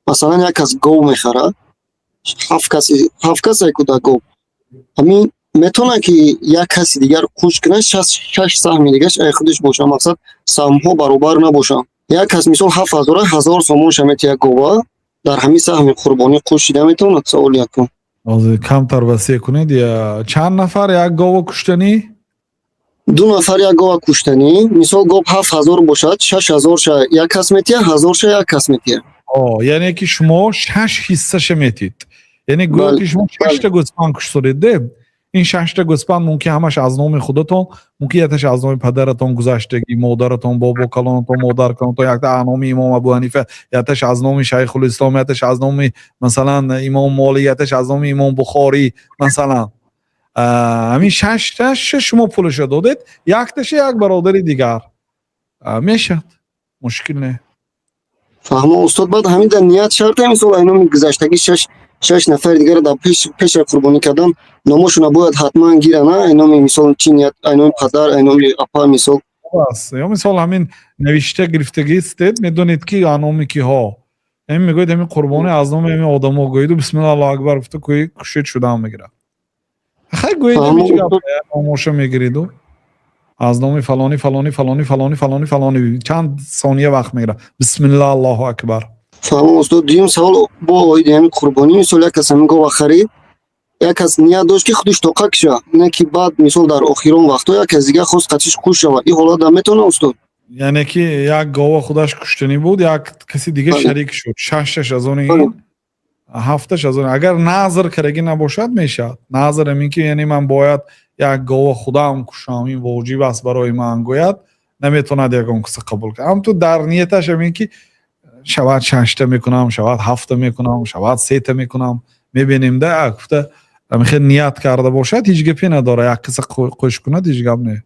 масалан як кас гов мехара 7 касе куда гов ҳамин метавонад ки як каси дигар кӯш кунад 6 саҳми дигаш ай худаш боша мақсад саҳмҳо баробар набошанд як кас мисол 7000 сомон шамет як гова дар ҳамин саҳми қурбонӣ кӯшида метавонад савол якум озир камтар васеъ кунед я чанд нафар як гова куштанӣ 2 нафар як гова куштанӣ мисол гов 7000 бошад 6000 ша як кас метиҳад 1000 ша як кас метиҳад яъне ки шумо 6 ҳиссаша метид яъне гӯё ки шумо 6 та гӯспанд куштаред де ин 6 та гӯспанд мумкин ҳамаш аз номи худатон мумкин якаш аз номи падаратон гузаштагӣ модаратон бобо калонатон модар калонатон якта аз номи имом Абу Ҳанифа якташ аз номи шайхулислом якташ аз номи масалан имом Молик якташ аз номи имом Бухорӣ масалан ҳамин 6 таш шумо пулаша додед якташ як бародари дигар мешад мушкил не фаҳмо устод баъд ҳамин дар ният шарта мисол ай номи гузаштагӣ 6 нафари дигар дар пеша қурбонӣ кардан номошона бояд ҳатман гирана ай номи мисол чи ният ай номи падар ай номи апа мисол ё мисол ҳамин навишта гирифтагистед медонед ки номи киҳо ҳамин мегӯед ҳамин қурбонӣ аз номи ҳамин одамо гӯеду бисмилла аллоҳу акбар гуфта кӯи кушед шудан мегирад хай гӯед номоша мегириду аз номи фалони фалони фалони фалони фалони фалони чанд сония вақт мегирад бисмилла аллоҳу акбар фаҳмо устод дуюм савол бо оиди ҳамин қурбонӣ мисол як кас ҳамин гова харид як кас ният дошт ки худаш тоқа киша не ки баъд мисол дар охирон вақтҳо як кас дигар хост қатиш куш шавад ин ҳолат дар метавонад устод яъне ки як гова худаш куштанӣ буд як каси дигар шарик шуд 6 аз они 7 аз они агар назр карагӣ набошад мешавад назр ҳамин ки яъне ман бояд як гова худам кушам ин воҷиб аст барои ман гӯяд наметавонад ягон каса қабул кард ҳамту дар нияташ ҳамин ки шавад 6 та мекунам шавад 7 та мекунам шавад 3 та мекунам мебинем да гуфта хеле ният карда бошад ҳеҷ гапе надора як каса қӯш кунад ҳеҷ гап не